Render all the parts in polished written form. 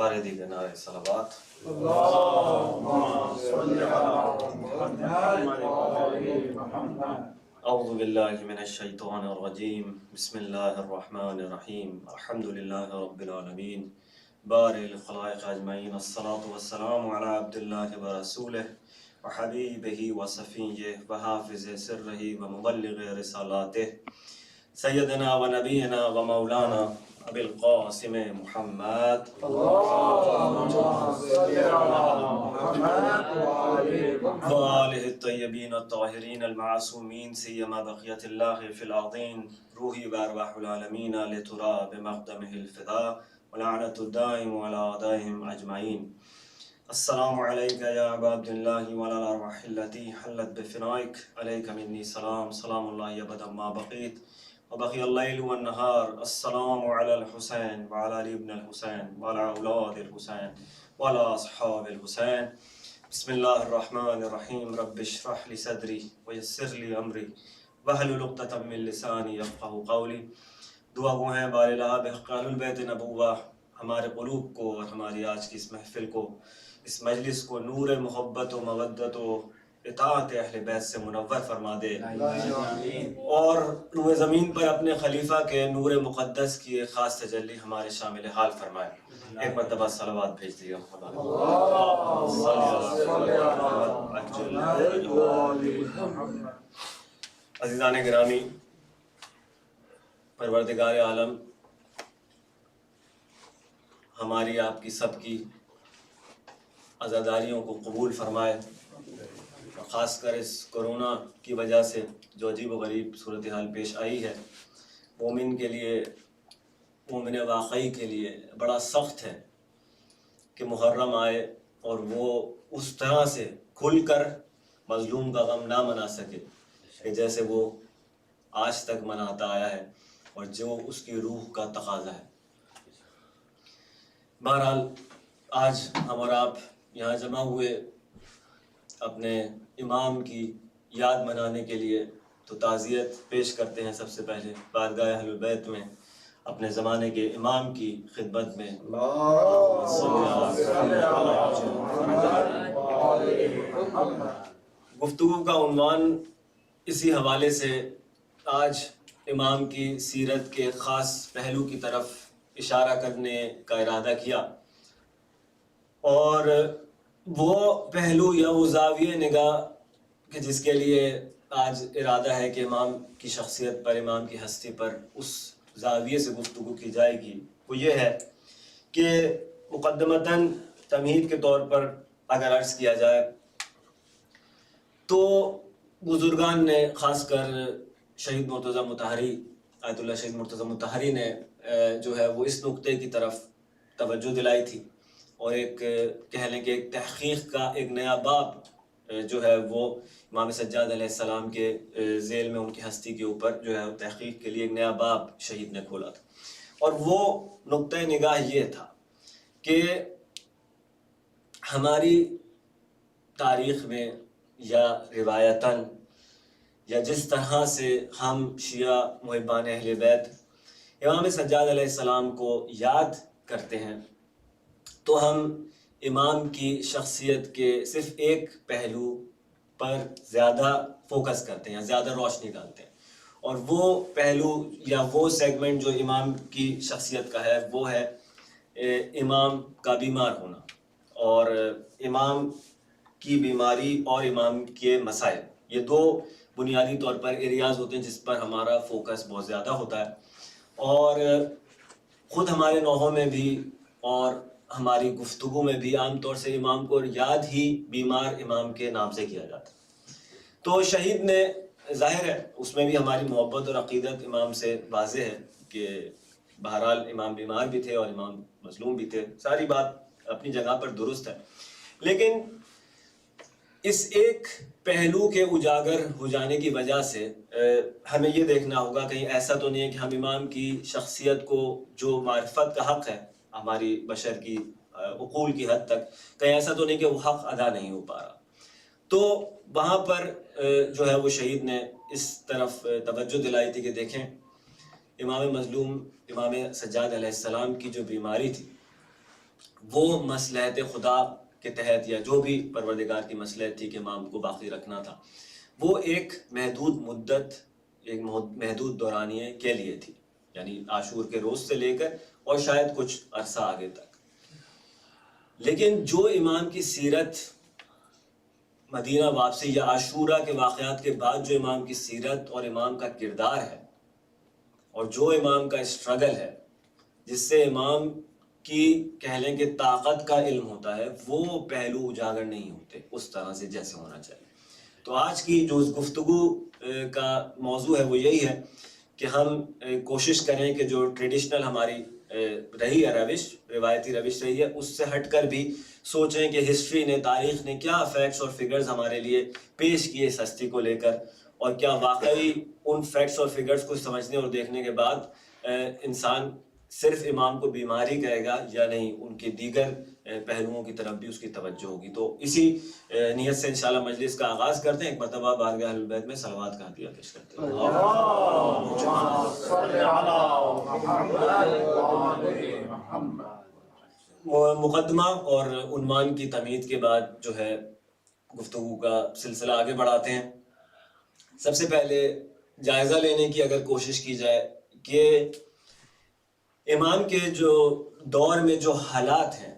بارے دیگر نعرہ صلوات. اعوذ باللہ من الشیطان الرجیم. بسم اللہ الرحمن الرحیم. الحمد للہ رب العالمین بارئ الخلائق اجمعین. الصلاة والسلام علی عبد اللہ ورسولہ وحبیبہ وصفیہ وحافظ سرہ ومبلغ رسالاتہ سیدنا و نبینا و مولانا ابی القاسم محمد وآلہ الطیبین الطاہرین المعصومین سیما بقیت اللہ فی الارضین روحی وارواح العالمین لترا بمقدمہ الفداء ولعنت الدائم علی اعدائهم اجمعین. السلام علیکہ یا عباد اللہ وعلی الارواح التي حلت بفنائک. علیک منی سلام سلام اللہ ابدا ما بقیت وبقي الليل والنهار. السلام على الحسين وعلى علي بن الحسين وعلى أولاد الحسين وعلى أصحاب الحسين. بسم الله الرحمن الرحيم. رب اشرح لي صدري ويسر لي أمري واحلل عقدة من لساني يفقهوا قولي. دعا گو ہیں بار الہ بحق اہل البیت نبوہ ہمارے قلوب کو اور ہماری آج کی اس محفل کو، اس مجلس کو نور محبت و مودت و اطاعت اہل بیت سے منور فرما دے، اور روئے زمین پر اپنے خلیفہ کے نور مقدس کی ایک خاص تجلی ہمارے شامل حال فرمائے. ایک مرتبہ صلوات بھیج دیا. عزیزان گرامی، پروردگار عالم ہماری آپ کی سب کی عزاداریوں کو قبول فرمائے، خاص کر اس کرونا کی وجہ سے جو عجیب و غریب صورتحال پیش آئی ہے، مومن کے لیے، مومن واقعی کے لیے بڑا سخت ہے کہ محرم آئے اور وہ اس طرح سے کھل کر مظلوم کا غم نہ منا سکے کہ جیسے وہ آج تک مناتا آیا ہے اور جو اس کی روح کا تقاضا ہے. بہرحال آج ہم اور آپ یہاں جمع ہوئے اپنے امام کی یاد منانے کے لیے، تو تعزیت پیش کرتے ہیں سب سے پہلے بارگاہ اہل البیت میں اپنے زمانے کے امام کی خدمت میں. گفتگو کا عنوان اسی حوالے سے آج امام کی سیرت کے خاص پہلو کی طرف اشارہ کرنے کا ارادہ کیا، اور وہ پہلو یا وہ زاویہ نگاہ کہ جس کے لیے آج ارادہ ہے کہ امام کی شخصیت پر، امام کی ہستی پر اس زاویے سے گفتگو کی جائے گی، وہ یہ ہے کہ مقدمتاً تمہید کے طور پر اگر عرض کیا جائے تو بزرگان نے، خاص کر شہید مرتضیٰ مطہری، آیت اللہ شہید مرتضیٰ مطہری نے جو ہے وہ اس نقطے کی طرف توجہ دلائی تھی، اور ایک کہہ لیں کہ ایک تحقیق کا ایک نیا باب جو ہے وہ امام سجاد علیہ السلام کے ذیل میں ان کی ہستی کے اوپر جو ہے تحقیق کے لیے ایک نیا باب شہید نے کھولا تھا. اور وہ نقطۂ نگاہ یہ تھا کہ ہماری تاریخ میں یا روایتاً یا جس طرح سے ہم شیعہ محبان اہل بیت امام سجاد علیہ السلام کو یاد کرتے ہیں، تو ہم امام کی شخصیت کے صرف ایک پہلو پر زیادہ فوکس کرتے ہیں، زیادہ روشنی ڈالتے ہیں، اور وہ پہلو یا وہ سیگمنٹ جو امام کی شخصیت کا ہے وہ ہے امام کا بیمار ہونا، اور امام کی بیماری اور امام کے مسائل. یہ دو بنیادی طور پر ایریاز ہوتے ہیں جس پر ہمارا فوکس بہت زیادہ ہوتا ہے، اور خود ہمارے نوحوں میں بھی اور ہماری گفتگو میں بھی عام طور سے امام کو یاد ہی بیمار امام کے نام سے کیا جاتا ہے. تو شہید نے، ظاہر ہے اس میں بھی ہماری محبت اور عقیدت امام سے واضح ہے کہ بہرحال امام بیمار بھی تھے اور امام مظلوم بھی تھے، ساری بات اپنی جگہ پر درست ہے، لیکن اس ایک پہلو کے اجاگر ہو جانے کی وجہ سے ہمیں یہ دیکھنا ہوگا کہیں ایسا تو نہیں ہے کہ ہم امام کی شخصیت کو، جو معرفت کا حق ہے ہماری بشر کی عقول کی حد تک، کہیں ایسا تو نہیں کہ وہ حق ادا نہیں ہو پا رہا. تو وہاں پر جو ہے وہ شہید نے اس طرف توجہ دلائی تھی کہ دیکھیں امام مظلوم امام سجاد علیہ السلام کی جو بیماری تھی وہ مصلحت خدا کے تحت یا جو بھی پروردگار کی مصلحت تھی کہ امام کو باقی رکھنا تھا، وہ ایک محدود مدت، ایک محدود دورانیے کے لیے تھی، یعنی عاشور کے روز سے لے کر اور شاید کچھ عرصہ آگے تک۔ لیکن جو امام کی سیرت مدینہ واپسی یا عاشورہ کے واقعات کے بعد جو امام کی سیرت اور امام کا کردار ہے اور جو امام کا اسٹرگل ہے، جس سے امام کی کہہ لیں کہ طاقت کا علم ہوتا ہے، وہ پہلو اجاگر نہیں ہوتے اس طرح سے جیسے ہونا چاہیے۔ تو آج کی جو گفتگو کا موضوع ہے وہ یہی ہے کہ ہم کوشش کریں کہ جو ٹریڈیشنل ہماری رہی ہے روش، روایتی روش رہی ہے، اس سے ہٹ کر بھی سوچیں کہ ہسٹری نے، تاریخ نے کیا فیکٹس اور فگرز ہمارے لیے پیش کیے اس ہستی کو لے کر، اور کیا واقعی ان فیکٹس اور فگرز کو سمجھنے اور دیکھنے کے بعد انسان صرف امام کو بیماری کہے گا یا نہیں، ان کے دیگر پہلوؤں کی طرف بھی اس کی توجہ ہوگی۔ تو اسی نیت سے انشاءاللہ مجلس کا آغاز کرتے ہیں۔ ایک مرتبہ بارگاہ اہل بیت میں صلوات کا عطیہ پیش کرتے ہیں۔ مقدمہ اور عنوان کی تمہید کے بعد جو ہے گفتگو کا سلسلہ آگے بڑھاتے ہیں۔ سب سے پہلے جائزہ لینے کی اگر کوشش کی جائے کہ امام کے جو دور میں جو حالات ہیں،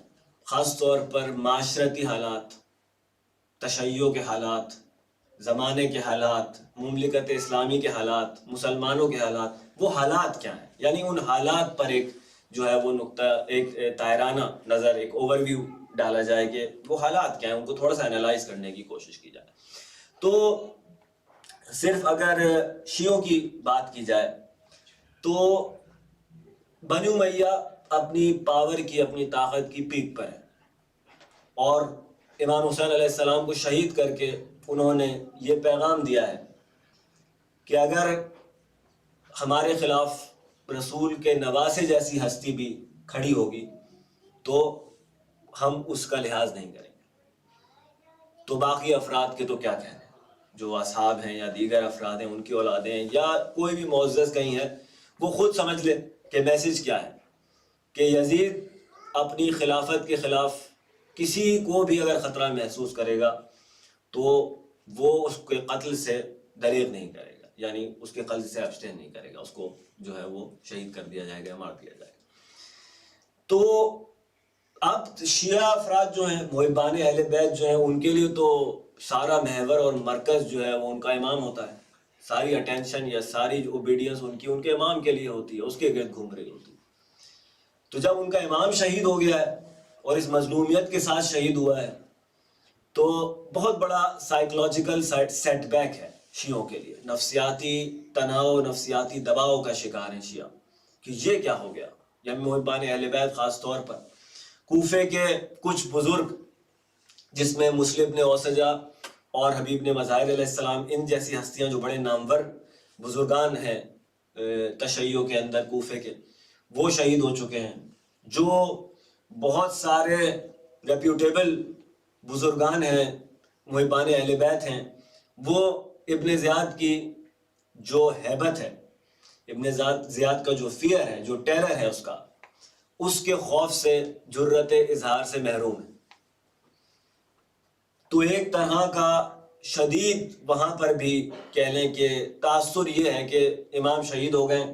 خاص طور پر معاشرتی حالات، تشیع کے حالات، زمانے کے حالات، مملکت اسلامی کے حالات، مسلمانوں کے حالات، وہ حالات کیا ہیں، یعنی ان حالات پر ایک جو ہے وہ نقطہ، ایک طائرانہ نظر، ایک اوور ویو ڈالا جائے کہ وہ حالات کیا ہیں، ان کو تھوڑا سا انالائز کرنے کی کوشش کی جائے۔ تو صرف اگر شیعوں کی بات کی جائے تو بنی امیہ اپنی پاور کی، اپنی طاقت کی پیک پر ہے، اور امام حسین علیہ السلام کو شہید کر کے انہوں نے یہ پیغام دیا ہے کہ اگر ہمارے خلاف رسول کے نواسے جیسی ہستی بھی کھڑی ہوگی تو ہم اس کا لحاظ نہیں کریں گے۔ تو باقی افراد کے تو کیا کہنے، جو اصحاب ہیں یا دیگر افراد ہیں، ان کی اولادیں ہیں یا کوئی بھی معزز کہیں ہے، وہ خود سمجھ لے کہ میسج کیا ہے کہ یزید اپنی خلافت کے خلاف کسی کو بھی اگر خطرہ محسوس کرے گا تو وہ اس کے قتل سے دریغ نہیں کرے گا، یعنی اس کے قتل سے ابسٹین نہیں کرے گا، اس کو جو ہے وہ شہید کر دیا جائے گا، مار دیا جائے گا۔ تو اب شیعہ افراد جو ہیں، محبان اہل بیت جو ہیں، ان کے لیے تو سارا محور اور مرکز جو ہے وہ ان کا امام ہوتا ہے، ساری اٹینشن یا ساری اوبیڈینس ان کی ان کے امام کے لیے ہوتی ہے، اس کے گرد گھوم رہی ہوتی ہے۔ تو جب ان کا امام شہید ہو گیا ہے اور اس مظلومیت کے ساتھ شہید ہوا ہے تو بہت بڑا سائیکولوجیکل سیٹ بیک ہے شیعوں کے لیے، نفسیاتی تناؤ، نفسیاتی دباؤ کا شکار ہیں شیعہ کہ یہ کیا ہو گیا۔ یا محبان اہل بیت خاص طور پر کوفے کے کچھ بزرگ، جس میں مسلم بن اوسجہ اور حبیب بن مظاہر علیہ السلام، ان جیسی ہستیاں جو بڑے نامور بزرگان ہیں تشیع کے اندر کوفے کے، وہ شہید ہو چکے ہیں۔ جو بہت سارے ریپیوٹیبل بزرگان ہیں، محبان اہل بیت ہیں، وہ ابن زیاد کی جو ہیبت ہے، ابن زیاد کا جو فیئر ہے، جو ٹیرر ہے اس کے خوف سے، جرت اظہار سے محروم ہے۔ تو ایک طرح کا شدید وہاں پر بھی کہہ لیں کہ تاثر یہ ہے کہ امام شہید ہو گئے،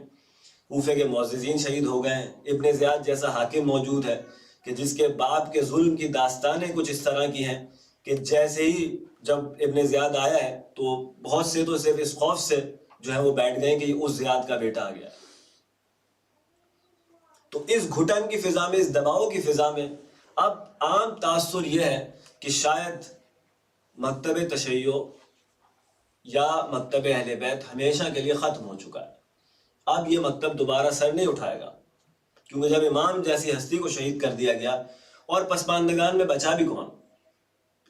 کوفے کے معززین شہید ہو گئے، ابن زیاد جیسا حاکم موجود ہے کہ جس کے باپ کے ظلم کی داستانیں کچھ اس طرح کی ہیں کہ جیسے ہی جب ابن زیاد آیا ہے تو بہت سے تو صرف اس خوف سے جو ہے وہ بیٹھ گئے کہ اس زیاد کا بیٹا آ گیا۔ تو اس گھٹن کی فضا میں، اس دباؤ کی فضا میں اب عام تاثر یہ ہے کہ شاید مکتب تشیع یا مکتب اہل بیت ہمیشہ کے لیے ختم ہو چکا ہے۔ اب یہ مکتب دوبارہ سر نہیں اٹھائے گا، کیونکہ جب امام جیسی ہستی کو شہید کر دیا گیا اور پسماندگان میں بچا بھی کون،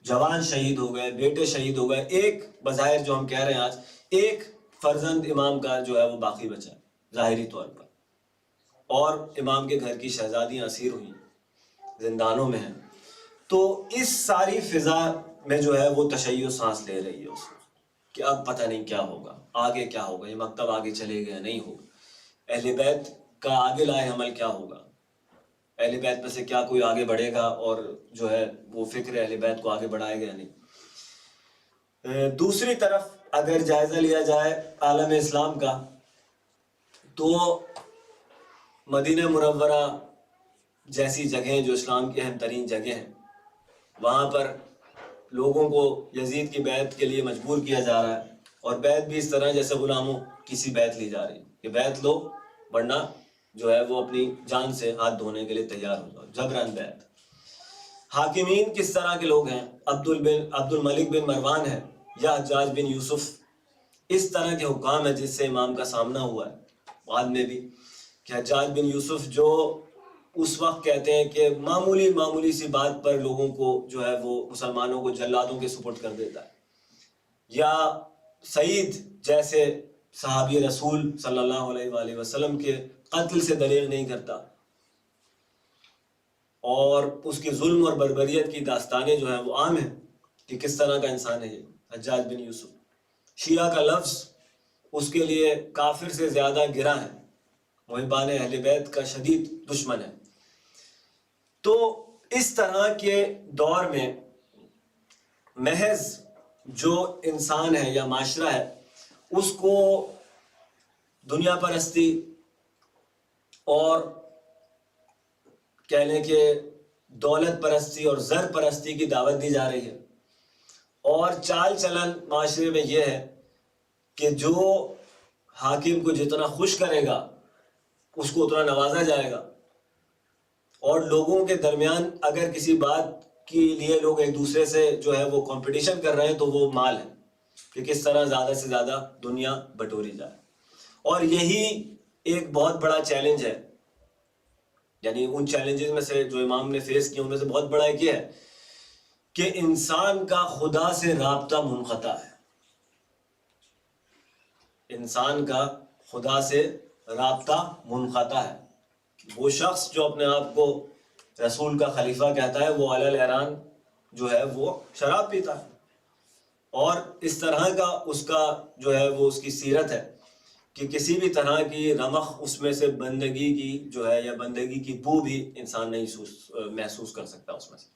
جوان شہید ہو گئے، بیٹے شہید ہو گئے، ایک بظاہر جو ہم کہہ رہے ہیں آج، ایک فرزند امام کا جو ہے وہ باقی بچا ظاہری طور پر، اور امام کے گھر کی شہزادیاں اسیر ہوئی، زندانوں میں ہیں۔ تو اس ساری فضا میں جو ہے وہ تشیع سانس لے رہی ہے اس وقت کہ اب پتہ نہیں کیا ہوگا، آگے کیا ہوگا، یہ مکتب آگے چلے گا نہیں ہوگا، اہل بیت کا آگے لائے عمل کیا ہوگا۔ اہل بیت میں سے کیا کوئی آگے بڑھے گا اور جو ہے وہ فکر اہل بیت کو آگے بڑھائے گا یا نہیں. دوسری طرف اگر جائزہ لیا جائے عالم اسلام کا تو مدینہ منورہ جیسی جگہیں جو اسلام کی اہم ترین جگہیں ہیں وہاں پر لوگوں کو یزید کی بیعت کے لیے مجبور کیا جا رہا ہے، اور بیعت بھی اس طرح جیسے غلاموں کسی بیعت لی جا رہی ہے کہ بیعت لو ورنہ جو ہے وہ اپنی جان سے ہاتھ دھونے کے لیے تیار ہو جاؤ، جبراً بیعت. حاکمین کس طرح کے لوگ ہیں؟ عبد الملک بن مروان ہے یا حجاج بن یوسف، اس طرح کے حکام ہیں جس سے امام کا سامنا ہوا ہے بعد میں بھی، کہ حجاج بن یوسف جو اس وقت کہتے ہیں کہ معمولی سی بات پر لوگوں کو جو ہے وہ مسلمانوں کو جلادوں کے سپرد کر دیتا ہے، یا سعید جیسے صحابی رسول صلی اللہ علیہ وآلہ وسلم کے قتل سے دریغ نہیں کرتا، اور اس کی ظلم اور بربریت کی داستانیں جو ہیں وہ عام ہیں کہ کس طرح کا انسان ہے یہ حجاج بن یوسف. شیعہ کا لفظ اس کے لیے کافر سے زیادہ گرا ہے، محبان اہل بیت کا شدید دشمن ہے. تو اس طرح کے دور میں محض جو انسان ہے یا معاشرہ ہے اس کو دنیا پرستی اور کہہ لیں کہ دولت پرستی اور زر پرستی کی دعوت دی جا رہی ہے، اور چال چلن معاشرے میں یہ ہے کہ جو حاکم کو جتنا خوش کرے گا اس کو اتنا نوازا جائے گا، اور لوگوں کے درمیان اگر کسی بات کے لیے لوگ ایک دوسرے سے جو ہے وہ کمپٹیشن کر رہے ہیں تو وہ مال ہے کہ کس طرح زیادہ سے زیادہ دنیا بٹوری جائے. اور یہی ایک بہت بڑا چیلنج ہے، یعنی ان چیلنجز میں سے جو امام نے فیس کیا ان میں سے بہت بڑا ایک یہ ہے کہ انسان کا خدا سے رابطہ منقطع ہے. انسان کا خدا سے رابطہ منقطع ہے. وہ شخص جو اپنے آپ کو رسول کا خلیفہ کہتا ہے وہ علی الاعران جو ہے وہ شراب پیتا ہے، اور اس طرح کا اس کا جو ہے وہ اس کی سیرت ہے کہ کسی بھی طرح کی رمق اس میں سے بندگی کی جو ہے یا بندگی کی بو بھی انسان نہیں محسوس کر سکتا اس میں سے.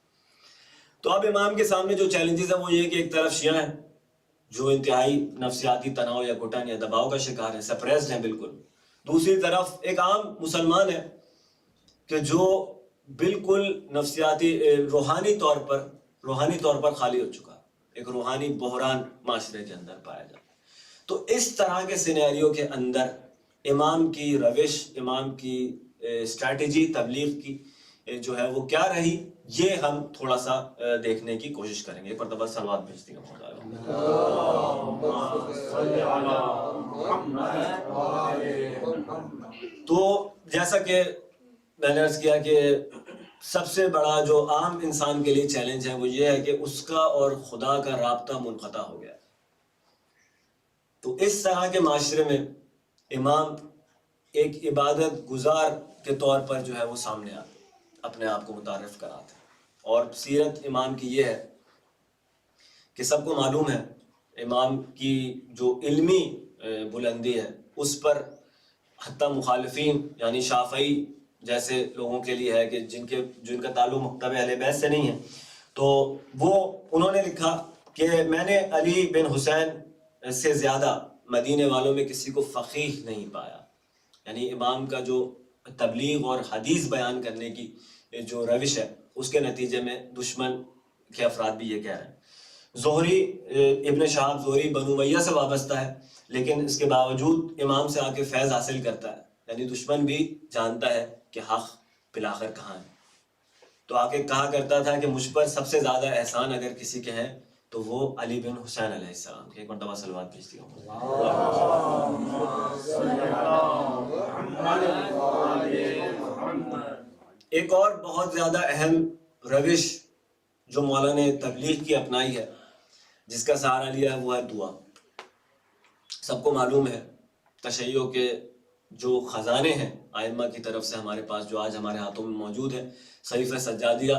تو اب امام کے سامنے جو چیلنجز ہیں وہ یہ کہ ایک طرف شیعہ ہیں جو انتہائی نفسیاتی تناؤ یا گھٹن یا دباؤ کا شکار ہے، سپریسڈ ہیں بالکل. دوسری طرف ایک عام مسلمان ہے کہ جو بالکل نفسیاتی روحانی طور پر خالی ہو چکا ہے، ایک روحانی بحران معاشرے کے اندر پایا جاتا ہے. تو اس طرح کے سینیریو کے اندر امام کی روش، امام کی اسٹریٹجی تبلیغ کی جو ہے وہ کیا رہی، یہ ہم تھوڑا سا دیکھنے کی کوشش کریں گے. ایک مرتبہ صلوات بھیجتے ہیں. تو جیسا کہ میں نے عرض کیا کہ سب سے بڑا جو عام انسان کے لیے چیلنج ہے وہ یہ ہے کہ اس کا اور خدا کا رابطہ منقطع ہو گیا. تو اس طرح کے معاشرے میں امام ایک عبادت گزار کے طور پر جو ہے وہ سامنے آتے، اپنے آپ کو متعارف کراتے. اور سیرت امام کی یہ ہے کہ سب کو معلوم ہے امام کی جو علمی بلندی ہے اس پر حتیٰ مخالفین یعنی شافعی جیسے لوگوں کے لیے ہے کہ جن کا تعلق مکتب اہل بیت سے نہیں ہے، تو وہ انہوں نے لکھا کہ میں نے علی بن حسین سے زیادہ مدینے والوں میں کسی کو فقیہ نہیں پایا. یعنی امام کا جو تبلیغ اور حدیث بیان کرنے کی جو روش ہے اس کے نتیجے میں دشمن کے افراد بھی یہ کہہ رہے ہیں. زہری ابن شہاب زہری بنو امیہ سے وابستہ ہے، لیکن اس کے باوجود امام سے آ کے فیض حاصل کرتا ہے. یعنی دشمن بھی جانتا ہے کہ حق بالآخر کہاں ہے. تو آ کے کہا کرتا تھا کہ مجھ پر سب سے زیادہ احسان اگر کسی کے ہیں تو وہ علی بن حسین علیہ السلام کے. ایک مرتبہ صلوات بھیجتی ہوں. ایک اور بہت زیادہ اہم روش جو مولانا نے تبلیغ کی اپنائی ہے، جس کا سہارا لیا ہے، وہ ہے دعا. سب کو معلوم ہے تشیع کے جو خزانے ہیں ائمہ کی طرف سے ہمارے پاس جو آج ہمارے ہاتھوں میں موجود ہیں، صحیفہ سجادیہ،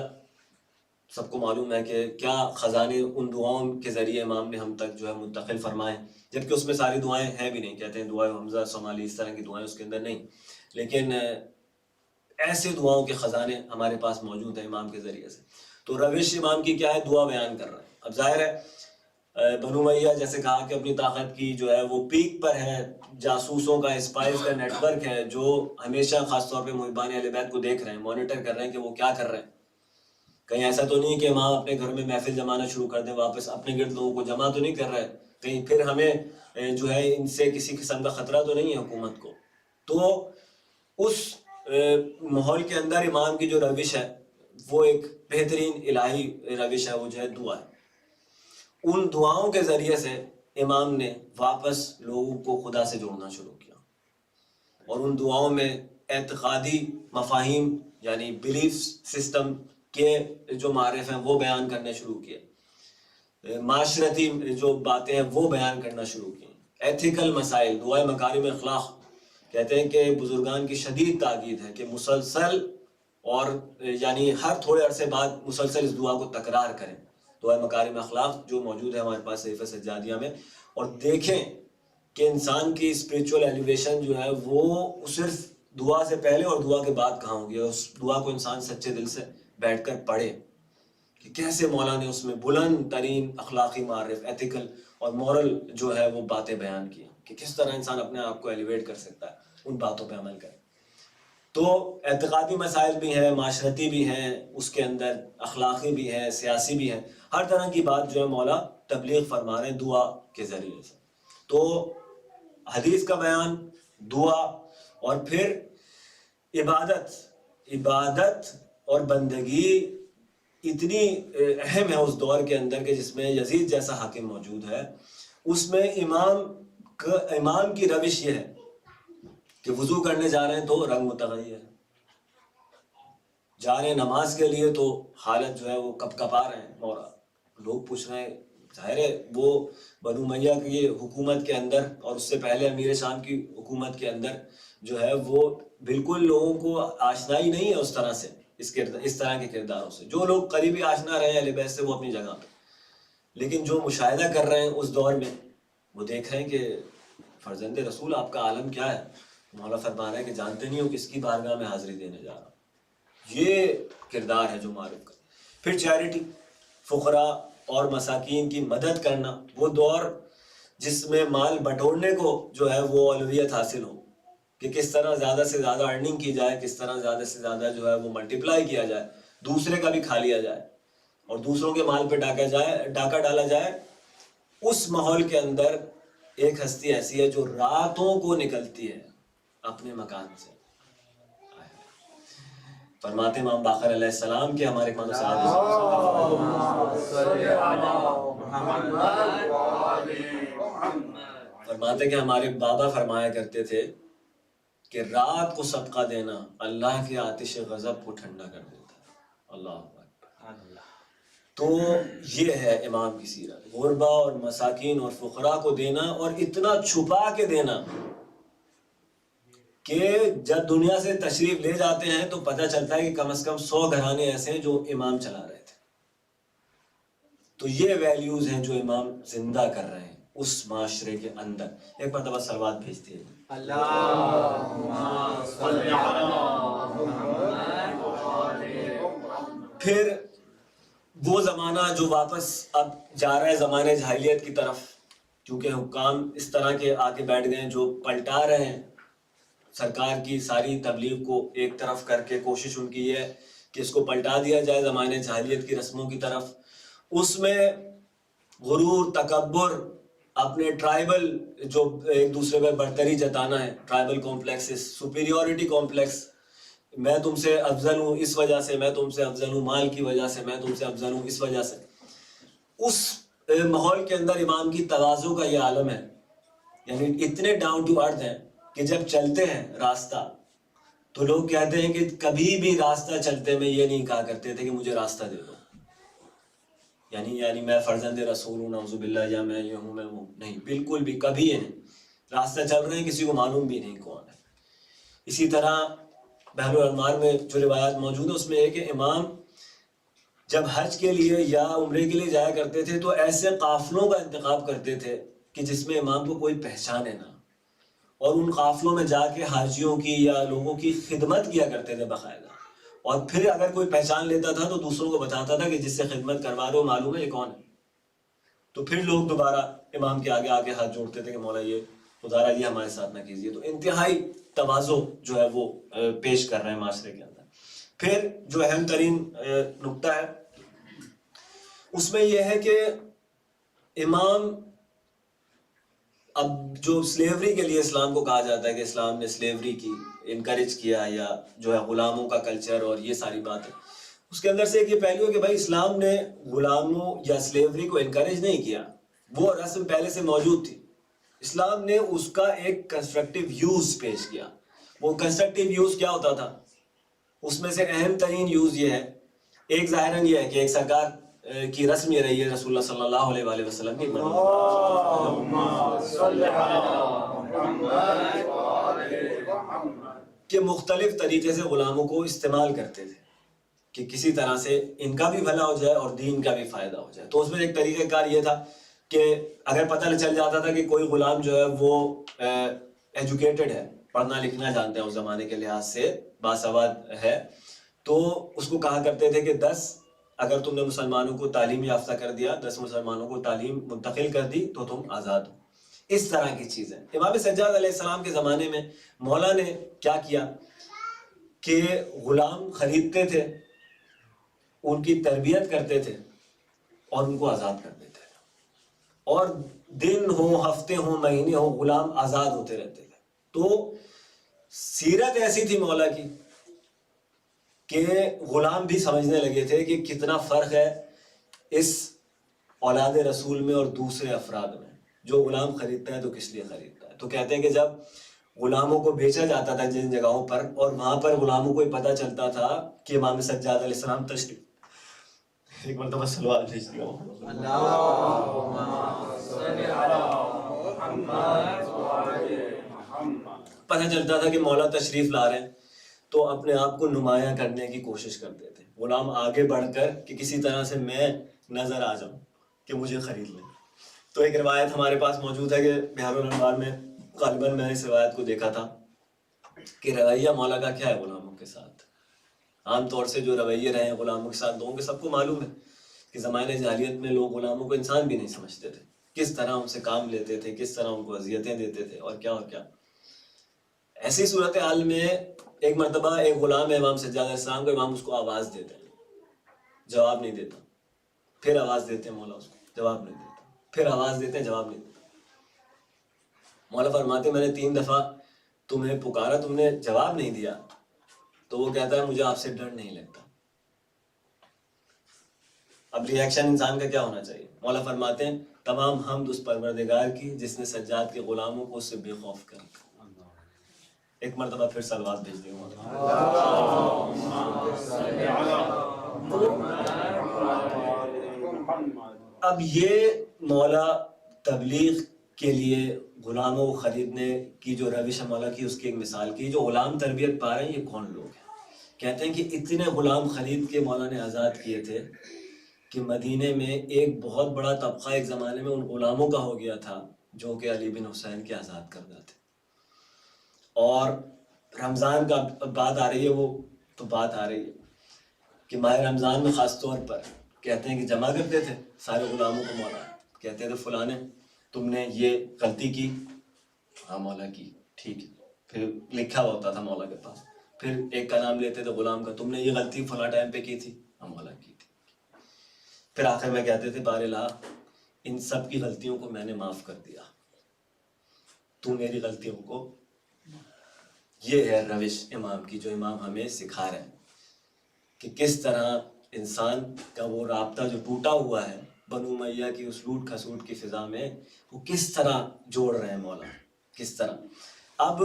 سب کو معلوم ہے کہ کیا خزانے ان دعاؤں کے ذریعے امام نے ہم تک جو ہے منتقل فرمائے، جبکہ اس میں ساری دعائیں ہیں بھی نہیں. کہتے ہیں دعائیں حمزہ، صومالی، اس طرح کی دعائیں اس کے اندر نہیں. لیکن ایسے دعاؤں کے خزانے ہمارے پاس موجود ہیں امام کے ذریعے سے. تو روش امام کی کیا ہے؟ دعا بیان کر رہا ہے. اب ظاہر ہے بنو امیہ جیسے کہا کہ اپنی طاقت کی جو ہے وہ پیک پر ہے، جاسوسوں کا، اسپائز کا نیٹ ورک ہے جو ہمیشہ خاص طور پہ محبان اہل بیت کو دیکھ رہے ہیں، مانیٹر کر رہے ہیں کہ وہ کیا کر رہے ہیں. کہیں ایسا تو نہیں کہ امام اپنے گھر میں محفل جمانا شروع کر دیں، واپس اپنے گرد لوگوں کو جمع تو نہیں کر رہے، کہیں پھر ہمیں جو ہے ان سے کسی قسم کا خطرہ تو نہیں ہے حکومت کو. تو اس ماحول کے اندر امام کی جو روش ہے وہ ایک بہترین الہی روش ہے، وہ جو ہے دعا ہے. ان دعاؤں کے ذریعے سے امام نے واپس لوگوں کو خدا سے جوڑنا شروع کیا، اور ان دعاؤں میں اعتقادی مفاہیم یعنی بلیف سسٹم کے جو معارف ہیں وہ بیان کرنے شروع کیے، معاشرتی جو باتیں ہیں وہ بیان کرنا شروع کی، ایتھیکل مسائل. دعائے مکارم اخلاق کہتے ہیں کہ بزرگان کی شدید تاکید ہے کہ مسلسل اور یعنی ہر تھوڑے عرصے بعد مسلسل اس دعا کو تکرار کریں. دعائے مکارم اخلاق جو موجود ہے ہمارے پاس صحیفہ سجادیہ میں، اور دیکھیں کہ انسان کی اسپریچول ایلیویشن جو ہے وہ صرف دعا سے پہلے اور دعا کے بعد کہاں ہوگی. اس دعا کو انسان سچے دل سے بیٹھ کر پڑھے کہ کیسے مولا نے اس میں بلند ترین اخلاقی معارف، ایتھیکل اور مورل جو ہے وہ باتیں بیان کی کہ کس طرح انسان اپنے آپ کو ایلیویٹ کر سکتا ہے. ان باتوں پہ عمل کرے. تو اعتقادی مسائل بھی ہیں، معاشرتی بھی ہیں، اس کے اندر اخلاقی بھی ہیں، سیاسی بھی ہیں، ہر طرح کی بات جو ہے مولا تبلیغ فرما رہے ہیں دعا کے ذریعے سے. تو حدیث کا بیان، دعا، اور پھر عبادت اور بندگی اتنی اہم ہے اس دور کے اندر کہ جس میں یزید جیسا حاکم موجود ہے. اس میں امام کی روش یہ ہے کہ وضو کرنے جا رہے ہیں تو رنگ متغیر ہے، جا رہے ہیں نماز کے لیے تو حالت جو ہے وہ کپ کپا رہے ہیں. اور لوگ پوچھ رہے ہیں، ظاہر ہے وہ بنو امیہ کی حکومت کے اندر اور اس سے پہلے امیر شام کی حکومت کے اندر جو ہے وہ بالکل لوگوں کو آشنائی نہیں ہے اس طرح سے، اس طرح کے کرداروں سے. جو لوگ قریبی آشنا رہے ہیں اہل بیت سے وہ اپنی جگہ پہ، لیکن جو مشاہدہ کر رہے ہیں اس دور میں وہ دیکھ رہے ہیں کہ فرزند رسول آپ کا عالم کیا ہے. مولا فرما رہے ہیں کہ جانتے نہیں ہو کس کی بارگاہ میں حاضری دینے جا رہا ہوں. یہ کردار ہے جو معروف کا. پھر چیریٹی، فقراء اور مساکین کی مدد کرنا، وہ دور جس میں مال بٹورنے کو جو ہے وہ اولویت حاصل ہو کہ کس طرح زیادہ سے زیادہ ارننگ کی جائے، کس طرح زیادہ سے زیادہ جو ہے وہ ملٹیپلائی کیا جائے، دوسرے کا بھی کھا لیا جائے اور دوسروں کے مال پہ ڈاکہ ڈالا جائے. اس ماحول کے اندر ایک ہستی ایسی ہے جو راتوں کو نکلتی ہے اپنے مکان سے. فرماتے امام باقر علیہ السلام کہ ہمارے کون صاحب فرماتے کہ ہمارے بابا فرمایا کرتے تھے کہ رات کو صدقہ دینا اللہ کے آتش غضب کو ٹھنڈا کر دیتا ہے. اللہ اکبر. تو یہ ہے امام کی سیرت، غربا اور مساکین اور فقراء کو دینا، اور اتنا چھپا کے دینا کہ جب دنیا سے تشریف لے جاتے ہیں تو پتہ چلتا ہے کہ کم از کم 100 گھرانے ایسے ہیں جو امام چلا رہے تھے. تو یہ ویلیوز ہیں جو امام زندہ کر رہے ہیں اس معاشرے کے اندر. ایک مرتبہ صلوات بھیجتے ہیں. پھر وہ زمانہ جو واپس اب جا رہا ہے زمانے جاہلیت کی طرف، کیونکہ حکام اس طرح کے آ کے بیٹھ گئے ہیں جو پلٹا رہے ہیں سرکار کی ساری تبلیغ کو. ایک طرف کر کے کوشش ان کی یہ ہے کہ اس کو پلٹا دیا جائے زمانے جاہلیت کی رسموں کی طرف. اس میں غرور، تکبر، اپنے ٹرائبل جو ایک دوسرے پہ برتری جتانا ہے، ٹرائبل کمپلیکسز، سپیریورٹی کمپلیکس، میں تم سے افضل ہوں اس وجہ سے، میں تم سے افضل ہوں مال کی وجہ سے، میں تم سے افضل ہوں اس وجہ سے. اس ماحول کے اندر امام کی تواضع کا یہ عالم ہے. یعنی اتنے ڈاؤن ٹو ارتھ ہیں کہ جب چلتے ہیں راستہ تو لوگ کہتے ہیں کہ کبھی بھی راستہ چلتے میں یہ نہیں کہا کرتے تھے کہ مجھے راستہ دے دو، یعنی میں فرزند رسول ہوں نعوذ باللہ، یا میں یہ ہوں میں وہ نہیں، بالکل بھی کبھی یہ نہیں. راستہ چل رہے ہیں کسی کو معلوم بھی نہیں کون ہے. اسی طرح بحر الانوار میں جو روایات موجود ہیں اس میں ہے کہ امام جب حج کے لیے یا عمرے کے لیے جایا کرتے تھے تو ایسے قافلوں کا انتخاب کرتے تھے کہ جس میں امام کو کوئی پہچانے نہ، اور ان قافلوں میں جا کے حاجیوں کی یا لوگوں کی خدمت کیا کرتے تھے باقاعدہ، اور پھر اگر کوئی پہچان لیتا تھا تو دوسروں کو بتاتا تھا کہ جس سے خدمت کروا رہے ہو معلوم ہے یہ کون ہے. تو پھر لوگ دوبارہ امام کے آگے آگے ہاتھ جوڑتے تھے کہ مولا یہ خدا یہ ہمارے ساتھ نہ کیجیے. تو انتہائی تواضع جو ہے وہ پیش کر رہے ہیں معاشرے کے اندر. پھر جو اہم ترین نقطہ ہے اس میں یہ ہے کہ امام، اب جو سلیوری کے لیے اسلام کو کہا جاتا ہے کہ اسلام نے سلیوری کی انکریج کیا، یا جو ہے غلاموں کا کلچر اور یہ ساری باتیں، اس کے اندر سے ایک یہ پہلو ہے کہ بھائی اسلام نے غلاموں یا سلیوری کو انکریج نہیں کیا، وہ رسم پہلے سے موجود تھی. اسلام نے اس کا ایک کنسٹرکٹیو یوز پیش کیا. وہ کنسٹرکٹیو یوز کیا ہوتا تھا؟ اس میں سے اہم ترین یوز یہ ہے، ایک ظاہراً یہ ہے کہ ایک سرکار کی رسم یہ رہی ہے رسول اللہ صلی اللہ علیہ وآلہ وسلم کی کہ مختلف طریقے سے غلاموں کو استعمال کرتے تھے کہ کسی طرح سے ان کا بھی بھلا ہو جائے اور دین کا بھی فائدہ ہو جائے. تو اس میں ایک طریقہ کار یہ تھا کہ اگر پتہ چل جاتا تھا کہ کوئی غلام جو ہے وہ ایجوکیٹڈ ہے، پڑھنا لکھنا جانتا ہے، اس زمانے کے لحاظ سے باسواد ہے، تو اس کو کہا کرتے تھے کہ 10 اگر تم نے مسلمانوں کو تعلیم یافتہ کر دیا، 10 مسلمانوں کو تعلیم منتقل کر دی تو تم آزاد ہو. اس طرح کی چیزیں امام سجاد علیہ السلام کے زمانے میں مولا نے کیا کیا کہ غلام خریدتے تھے، ان کی تربیت کرتے تھے اور ان کو آزاد کر دیتے تھے، اور دن ہو، ہفتے ہو، مہینے ہو، غلام آزاد ہوتے رہتے تھے. تو سیرت ایسی تھی مولا کی کہ غلام بھی سمجھنے لگے تھے کہ کتنا فرق ہے اس اولاد رسول میں اور دوسرے افراد میں. جو غلام خریدتا ہے تو کس لیے خریدتا ہے؟ تو کہتے ہیں کہ جب غلاموں کو بیچا جاتا تھا جن جگہوں پر، اور وہاں پر غلاموں کو پتہ چلتا تھا کہ امام سجاد علیہ السلام تشریف، ایک مرتبہ سلوات بھیج دیا پتہ چلتا تھا کہ مولا تشریف لا رہے ہیں، تو اپنے آپ کو نمایاں کرنے کی کوشش کرتے تھے غلام آگے بڑھ کر کہ کسی طرح سے میں نظر آ جاؤں کہ مجھے خرید لیں. تو ایک روایت ہمارے پاس موجود ہے کہ بہار الانوار میں غالباً میں نے اس روایت کو دیکھا تھا کہ رویہ مولا کا کیا ہے غلاموں کے ساتھ. عام طور سے جو رویے رہے ہیں غلاموں کے ساتھ، لوگوں کے سب کو معلوم ہے کہ زمانے جاہلیت میں لوگ غلاموں کو انسان بھی نہیں سمجھتے تھے، کس طرح ان سے کام لیتے تھے، کس طرح ان کو اذیتیں دیتے تھے اور کیا. ایسی صورتحال میں ایک مرتبہ ایک غلام ہے امام سجاد علیہ السلام کو، امام اس کو آواز دیتے ہیں، جواب نہیں دیتا، پھر آواز دیتے ہیں مولا اس کو، جواب نہیں دیتا، پھر آواز دیتے ہیں، جواب نہیں دیتا. مولا فرماتے میں نے 3 دفعہ تمہیں پکارا، تم نے جواب نہیں دیا. تو وہ کہتا ہے مجھے آپ سے ڈر نہیں لگتا. اب ریئیکشن انسان کا کیا ہونا چاہیے؟ مولا فرماتے ہیں تمام حمد اس پروردگار کی جس نے سجاد کے غلاموں کو اس سے بے خوف کر. ایک مرتبہ پھر سلوات بھیج دیں. اب یہ مولا تبلیغ کے لیے غلاموں کو خریدنے کی جو روش ہے مولا کی، اس کی ایک مثال کی. جو غلام تربیت پا رہے ہیں یہ کون لوگ ہیں؟ کہتے ہیں کہ اتنے غلام خرید کے مولا نے آزاد کیے تھے کہ مدینے میں ایک بہت بڑا طبقہ ایک زمانے میں ان غلاموں کا ہو گیا تھا جو کہ علی بن حسین کے آزاد کردہ تھے. اور رمضان کا بات آ رہی ہے، وہ تو بات آ رہی ہے کہ ماہ رمضان میں خاص طور پر کہتے ہیں کہ جمع کرتے تھے سارے غلاموں کو مولا، کہتے تھے فلاں تم نے یہ غلطی کی، ہاں مولا کی، ٹھیک ہے. پھر لکھا ہوتا تھا مولا کے پاس، پھر ایک کا نام لیتے تھے غلام کا، تم نے یہ غلطی فلاں ٹائم پہ کی تھی، ہاں مولا کی تھی. پھر آخر میں کہتے تھے بار الہ ان سب کی غلطیوں کو میں نے معاف کر دیا، تو میری غلطیوں کو. یہ ہے روش امام کی جو امام ہمیں سکھا رہے ہیں کہ کس طرح انسان کا وہ رابطہ جو ٹوٹا ہوا ہے بنو امیہ کی اس لوٹ کھسوٹ کی فضا میں، وہ کس طرح جوڑ رہے ہیں مولا، کس طرح. اب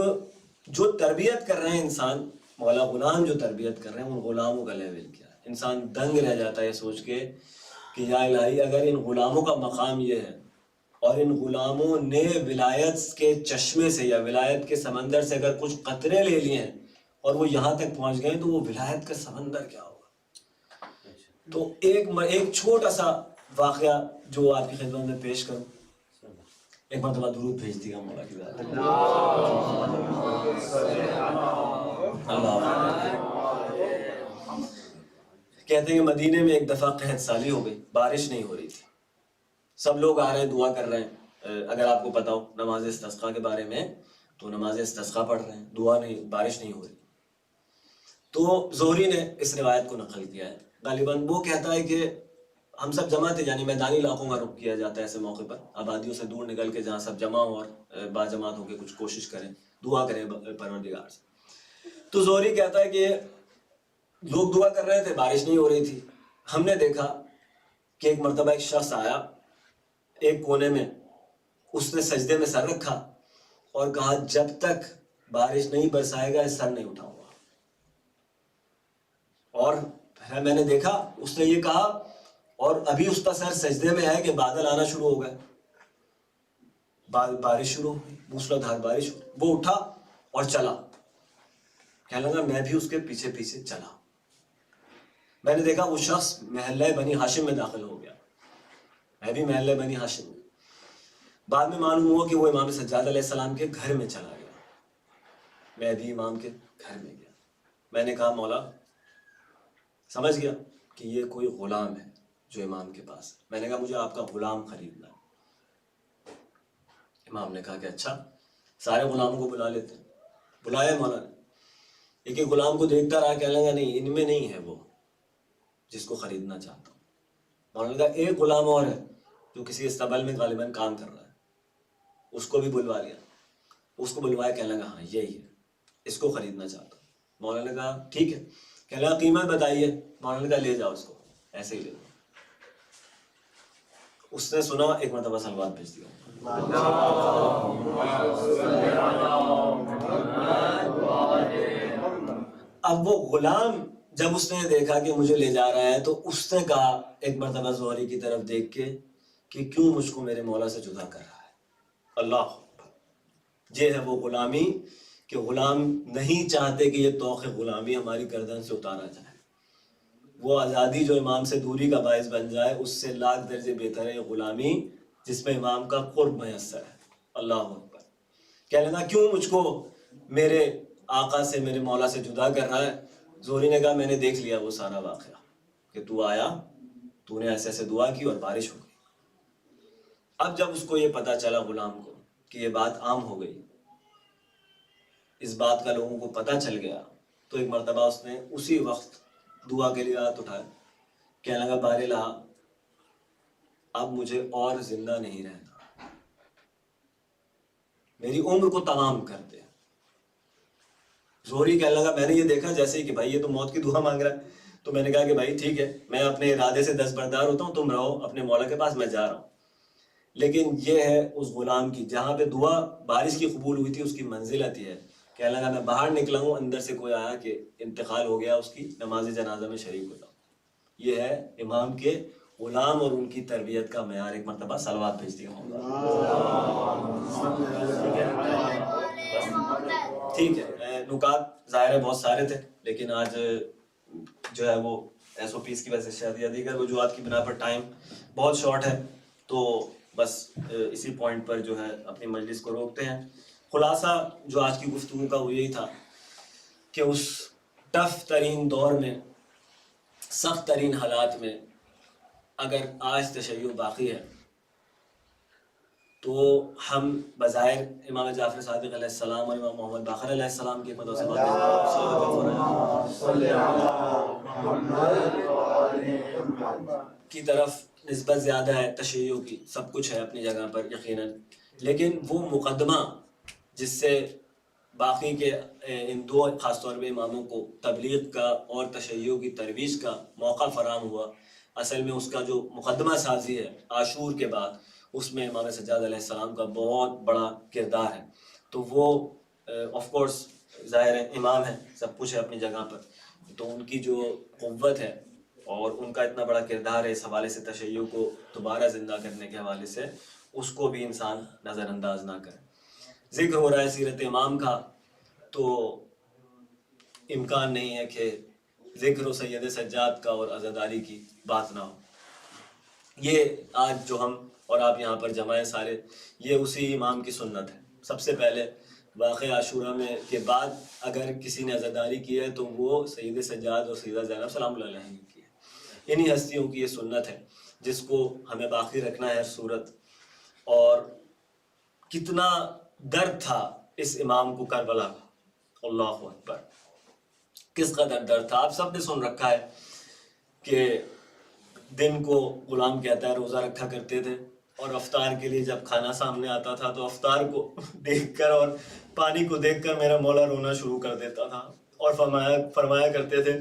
جو تربیت کر رہے ہیں انسان مولا، غلام جو تربیت کر رہے ہیں ان غلاموں کا لیول کیا ہے؟ انسان دنگ رہ جاتا ہے سوچ کے کہ یا الہی اگر ان غلاموں کا مقام یہ ہے اور ان غلاموں نے ولایت کے چشمے سے یا ولایت کے سمندر سے اگر کچھ قطرے لے لیے ہیں اور وہ یہاں تک پہنچ گئے تو وہ ولایت کا سمندر کیا ہوگا. تو ایک چھوٹا سا واقعہ جو آپ کی خدمت میں پیش کروں. ایک مرتبہ درود بھیج دیگا مولا کی ذات اللہ. کہتے ہیں کہ مدینے میں ایک دفعہ قحط سالی ہو گئی, بارش نہیں ہو رہی تھی, سب لوگ آ رہے ہیں, دعا کر رہے ہیں. اگر آپ کو پتا ہو نماز استسقاء کے بارے میں, تو نماز استسقاء پڑھ رہے ہیں, دعا نہیں, بارش نہیں ہو رہی. تو زہری نے اس روایت کو نقل کیا ہے. غالباً وہ کہتا ہے کہ ہم سب جمع تھے, یعنی میدانی علاقوں کا رخ کیا جاتا ہے ایسے موقع پر, آبادیوں سے دور نکل کے جہاں سب جمع ہوں اور باجماعت ہو کے کچھ کوشش کریں, دعا کریں پروردگار سے. تو زہری کہتا ہے کہ لوگ دعا کر رہے تھے, بارش نہیں ہو رہی تھی. ہم نے دیکھا کہ ایک مرتبہ ایک شخص آیا ایک کونے میں, اس نے سجدے میں سر رکھا اور کہا جب تک بارش نہیں برسائے گا سر نہیں اٹھاؤں گا. اور میں نے دیکھا اس نے یہ کہا, اور ابھی اس کا سر سجدے میں ہے کہ بادل آنا شروع ہو گئے, بارش شروع ہوئی, موسلادھار بارش ہوئی. وہ اٹھا اور چلا, کہنے لگا میں بھی اس کے پیچھے پیچھے چلا. میں نے دیکھا وہ شخص محلہ بنی ہاشم میں داخل ہو گیا, میں بھی محلہ بنی ہاشم میں. بعد میں معلوم ہوا کہ وہ امام سجاد علیہ السلام کے گھر میں چلا گیا, میں بھی امام کے گھر میں گیا. میں نے کہا مولا, سمجھ گیا کہ یہ کوئی غلام ہے جو امام کے پاس ہے. میں نے کہا مجھے آپ کا غلام خریدنا ہے. امام نے کہا کہ اچھا, سارے غلاموں کو بلا لیتے ہیں. بلایا مولا نے, ایک ایک غلام کو دیکھتا رہا, کہنے لگا نہیں ان میں نہیں ہے وہ جس کو خریدنا چاہتا ہوں. مولانا نے کہا ایک غلام اور ہے جو کسی استبل میں غالباً کام کر رہا ہے, اس کو بھی بلوا لیا. اس کو بلوایا, کہنے لگا ہاں یہی ہے, اس کو خریدنا چاہتا ہوں. مولانا نے کہا ٹھیک ہے, کہنے لگا قیمت بتائیے. مولانا نے کہا لے جاؤ اس کو, ایسے ہی لے جاؤ. اس نے سنا, ایک مرتبہ صلوات بھیج دیا. اب وہ غلام جب اس نے دیکھا کہ مجھے لے جا رہا ہے, تو اس نے کہا ایک مرتبہ زہری کی طرف دیکھ کے کہ کیوں مجھ کو میرے مولا سے جدا کر رہا ہے. اللہ, یہ ہے وہ غلامی کہ غلام نہیں چاہتے کہ یہ طوق غلامی ہماری گردن سے اتارا جائے. وہ آزادی جو امام سے دوری کا باعث بن جائے, اس سے لاکھ درجے بہتر ہے یہ غلامی جس میں امام کا قرب میسر ہے. اللہ اکبر. کہنے لگا کیوں مجھ کو میرے آقا سے, میرے مولا سے جدا کر رہا ہے. زہری نے کہا میں نے دیکھ لیا وہ سارا واقعہ کہ تو آیا, تو نے ایسے ایسے دعا کی اور بارش ہو گئی. اب جب اس کو یہ پتا چلا غلام کو کہ یہ بات عام ہو گئی, اس بات کا لوگوں کو پتہ چل گیا, تو ایک مرتبہ اس نے اسی وقت دعا کے لیے ہاتھ اٹھایا. کہنے لگا بار الہ, اب مجھے اور زندہ نہیں رہنا, میری عمر کو تمام کر دے. زہری کہنے لگا میں نے یہ دیکھا جیسے ہی کہ بھائی یہ تو موت کی دعا مانگ رہا ہے, تو میں نے کہا کہ بھائی ٹھیک ہے, میں اپنے ارادے سے دستبردار ہوتا ہوں, تم رہو اپنے مولا کے پاس, میں جا رہا ہوں. لیکن یہ ہے اس غلام کی, جہاں پہ دعا بارش کی قبول ہوئی تھی اس کی منزلت یہ ہے. کہنے لگا میں باہر نکلا ہوں, اندر سے کوئی آیا کہ انتقال ہو گیا, اس کی نماز جنازہ میں شریک ہوتا ہوں. یہ ہے امام کے غلام اور ان کی تربیت کا معیار. ایک مرتبہ صلوات بھیج دیا. ٹھیک ہے, نکات ظاہر ہے بہت سارے تھے, لیکن آج جو ہے وہ ایس او پیز کی وجہ سے یا دیگر وجوہات کی بنا پر ٹائم بہت شارٹ ہے, تو بس اسی پوائنٹ پر جو ہے اپنی مجلس کو روکتے ہیں. خلاصہ جو آج کی گفتگو کا وہ یہی تھا کہ اس ٹف ترین دور میں, سخت ترین حالات میں اگر آج تشیع باقی ہے, تو ہم بظاہر امام جعفر صادق علیہ السلام اور امام محمد باقر علیہ السلام کی مدد کی طرف نسبت زیادہ ہے, تشیع کی سب کچھ ہے اپنی جگہ پر یقیناً, لیکن وہ مقدمہ جس سے باقی کے ان دو خاص طور پہ اماموں کو تبلیغ کا اور تشیع کی ترویج کا موقع فراہم ہوا, اصل میں اس کا جو مقدمہ سازی ہے عاشور کے بعد, اس میں امام سجاد علیہ السلام کا بہت بڑا کردار ہے. تو وہ آف کورس ظاہر ہے امام ہے, سب کچھ ہے اپنی جگہ پر, تو ان کی جو قوت ہے اور ان کا اتنا بڑا کردار ہے اس حوالے سے تشیع کو دوبارہ زندہ کرنے کے حوالے سے, اس کو بھی انسان نظر انداز نہ کرے. ذکر ہو رہا ہے سیرت امام کا, تو امکان نہیں ہے کہ ذکر و سید سجاد کا اور عزاداری کی بات نہ ہو. یہ آج جو ہم اور آپ یہاں پر جمع ہیں سارے، یہ اسی امام کی سنت ہے۔ سب سے پہلے واقعہ عاشورہ میں کے بعد اگر کسی نے عزاداری کی ہے تو وہ سید سجاد اور سیدہ زینب سلام اللہ علیہ نے کی ہے۔ انہی ہستیوں کی یہ سنت ہے جس کو ہمیں باقی رکھنا ہے ہر صورت۔ اور کتنا درد تھا اس امام کو کربلا کا، اللہ اکبر، کس قدر درد تھا۔ آپ سب نے سن رکھا ہے کہ دن کو غلام کہتا ہے روزہ رکھا کرتے تھے، اور افطار کے لیے جب کھانا سامنے آتا تھا تو افطار کو دیکھ کر اور پانی کو دیکھ کر میرا مولا رونا شروع کر دیتا تھا، اور فرمایا کرتے تھے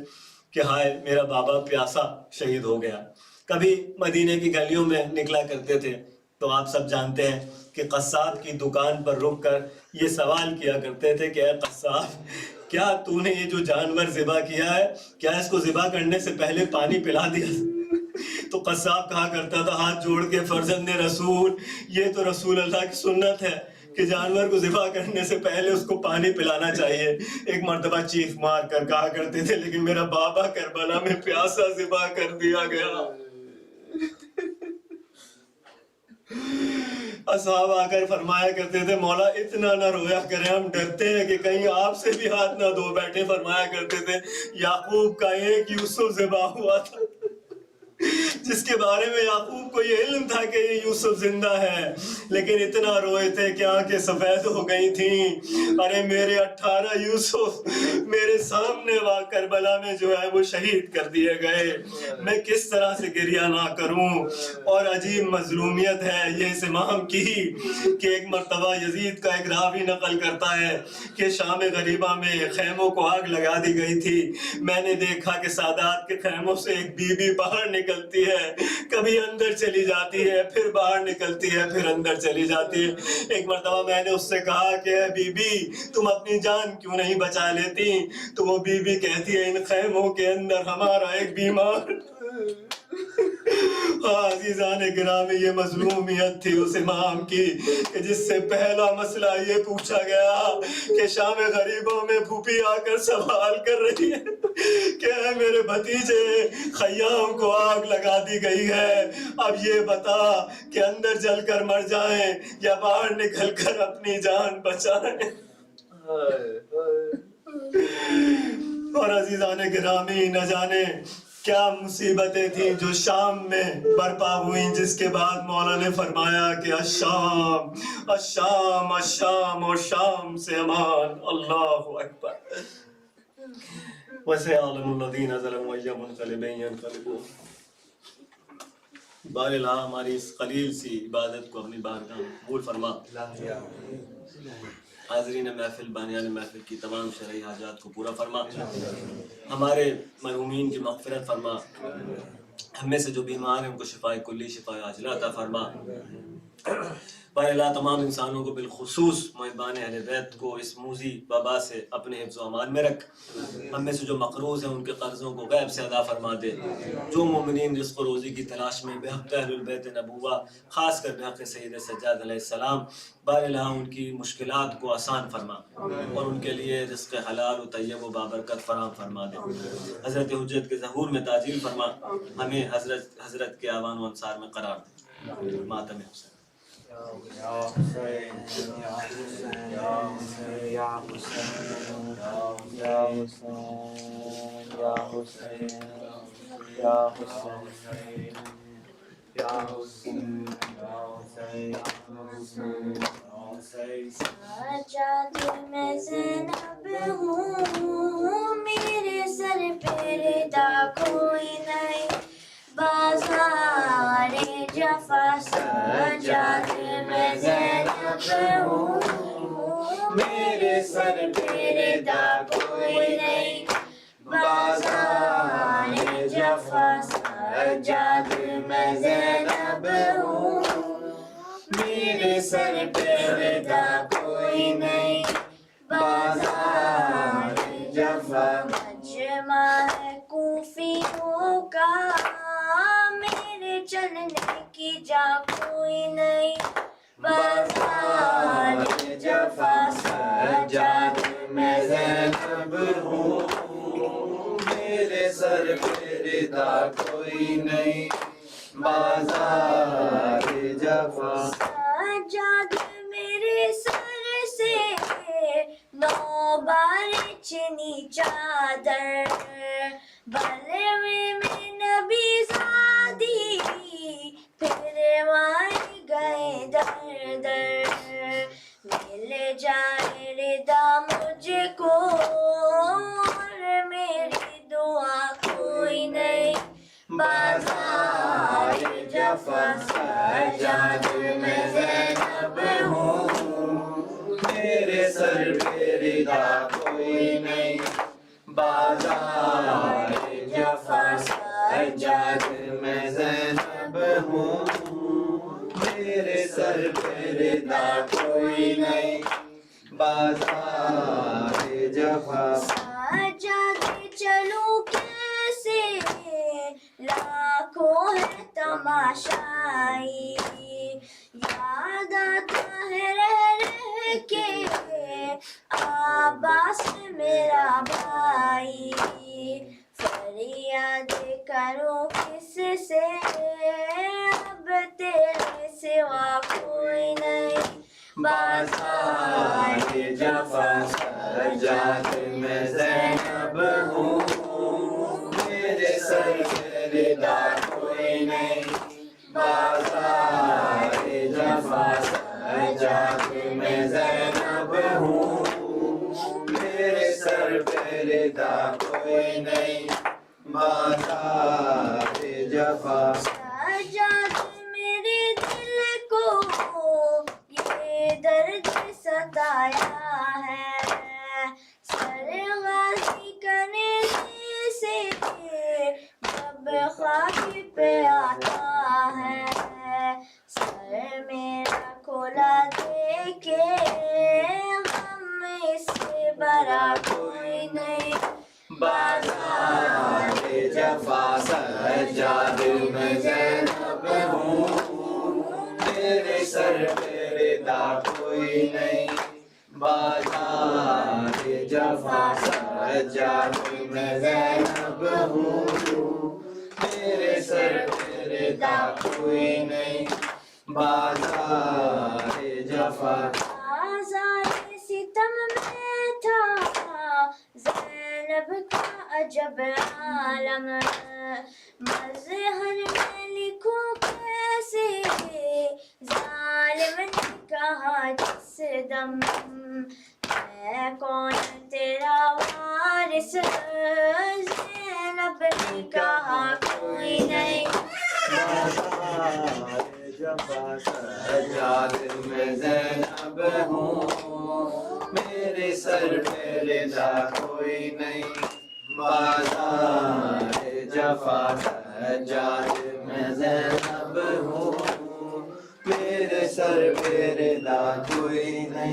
کہ ہائے میرا بابا پیاسا شہید ہو گیا۔ کبھی مدینے کی گلیوں میں نکلا کرتے تھے تو آپ سب جانتے ہیں کہ قصاب کی دکان پر رک کر یہ سوال کیا کرتے تھے کہ اے قصاب، کیا تو نے یہ جو جانور ذبح کیا ہے، کیا اس کو ذبح کرنے سے پہلے پانی پلا دیا؟ تو قصاب کہا کرتا تھا ہاتھ جوڑ کے، فرزند رسول، یہ تو رسول اللہ کی سنت ہے کہ جانور کو ذبح کرنے سے پہلے اس کو پانی پلانا چاہیے۔ ایک مرتبہ چیخ مار کر کہا کرتے تھے لیکن میرا بابا کربلا میں پیاسا ذبح کر دیا گیا۔ اصحاب آ کر فرمایا کرتے تھے مولا اتنا نہ رویا کریں، ہم ڈرتے ہیں کہ کہیں آپ سے بھی ہاتھ نہ دھو بیٹھے۔ فرمایا کرتے تھے یعقوب کا ایک یوسف ذبح ہوا تھا جس کے بارے میں یعقوب کو یہ علم تھا کہ یہ یوسف زندہ ہے، لیکن اتنا روئے تھے کہ آنکھیں سفید ہو گئی تھیں۔ ارے میرے 18 یوسف میرے سامنے کربلا میں جو ہے وہ شہید کر دیے گئے، میں کس طرح سے گریہ نہ کروں۔ اور عجیب مظلومیت ہے یہ اس امام کی کہ ایک مرتبہ یزید کا ایک راوی نقل کرتا ہے کہ شام غریبہ میں خیموں کو آگ لگا دی گئی تھی۔ میں نے دیکھا کہ سادات کے خیموں سے ایک بی بی باہر نکلتی ہے، کبھی اندر چلی جاتی ہے، پھر باہر نکلتی ہے، پھر اندر چلی جاتی ہے۔ ایک مرتبہ میں نے اس سے کہا کہ اے بی بی تم اپنی جان کیوں نہیں بچا لیتی؟ تو وہ بی بی کہتی ہے ان خیموں کے اندر ہمارا ایک بیمار۔ عزیزان گرامی، یہ مظلومیت تھی اس امام کی کہ جس سے پہلا مسئلہ یہ پوچھا گیا کہ شام غریبوں میں پھوپھی آ کر سوال کر رہی ہے کہ اے میرے بھتیجے خیام کو آگ لگا دی گئی ہے، اب یہ بتا کہ اندر جل کر مر جائیں یا باہر نکل کر اپنی جان بچائیں۔ اور عزیزان گرامی، نہ جانے کیا مصیبتیں تھیں جو شام میں برپا ہوئیں، جس کے بعد مولا نے فرمایا کہ الشام الشام الشام، اور شام سے امان۔ اللہ اکبر۔ وَسَيَعْلَمُ الَّذِينَ ظَلَمُوا أَيَّ مُنقَلِبٍ يَنقَلِبُونَ۔ بار الہ ہماری اس قلیل سی عبادت کو اپنی بارگاہ میں قبول فرما۔ حاضرین محفل، بانیان محفل کی تمام شرعی حاجات کو پورا فرما، ہمارے مرحومین کی مغفرت فرما، ہم میں سے جو بیمار ہیں ان کو شفاء کلی شفاء عاجلہ عطا فرما۔ بار اللہ تمام انسانوں کو بالخصوص محبان اہل بیت کو اس موذی وبا سے اپنے حفظ و امان میں رکھ، ہم میں سے جو مقروض ہیں ان کے قرضوں کو غیب سے ادا فرما دے، جو مومنین رزق و روزی کی تلاش میں بحق اہل البیت نبوہ، خاص کر بحق سید سجاد علیہ السلام، بار اللہ ان کی مشکلات کو آسان فرما اور ان کے لیے رزق حلال و طیب و بابرکت فراہم فرما دے۔ حضرت حجت کے ظہور میں تعجیل فرما، ہمیں حضرت کے آوان و انصار میں قرار دے۔ ماتم حسین۔ یا حسین یا حسین یا حسین یا حسین یا حسین یا حسین یا حسین یا حسین سجاد میں زینب ہوں، میرے سر پہ ردا کوئی نہیں، بازار جفا سجاد میں زینب ہوں، میرے سر پہ ردا کوئی نہیں، بازار جفا سجاد میں زینب ہوں، میرے سر پہ ردا کوئی نہیں، بازار جفا مجمع ہے کوفیوں کا، میرے چلنے کی جا کوئی نہیں، بازار جفا سجاد میں زینب ہوں، میرے سر پہ ردا کوئی نہیں، بازار جفا سجاد میرے سر سے 9 بار چنی چادر بلوے میں نبی زادی پھر وائے گئے در در مل جائے ردا مجھ کو اور میری دعا کوئی نہیں بازار جفا سجاد میں زینب ہوں میرے سر پہ ردا کوئی نہیں بازار جفا سجاد میں زینب ہوں میرے سر پہ ردا کوئی نہیں بازار جفا سجاد چلوں کیسے لاکھوں ہے تماشائی یاد آتا ہے رہ رہ کے عباس میرا بھائی فریاد کروں کس سے اب تیرے سوا کوئی نہیں بازار جفا سجاد میں زینب ہوں میرے سر پہ ردا کوئی نہیں بازار جفا سجاد میں زینب ہوں میرے سر پہ ردا کوئی نہیں بازار جفا سجاد میرے دل کو یہ درد ستایا ہے سر غازی کرنے سے جب خاک پہ آتا ہے سر میرا کھولا دیکھے غم اس سے بڑا کوئی نہیں بازار جفا سجاد میں زینب ہوں میرے سر پہ ردا کوئی نہیں بازار جفا سجاد میں زینب ہوں میرے سر پہ ردا کوئی نہیں بازار جفا آزار ستم میں تھا زینب کا عجب عالم مظہر میں لکھوں کیسے ظالم نے کہا جس دم میں کون تیرا وارث زینب نے کہا کوئی نہیں بازار جفا سجاد میں زینب ہوں میرے سر پہ ردا کوئی نہیں بازار جفا سجاد میں زینب ہوں میرے سر پہ ردا کوئی نہیں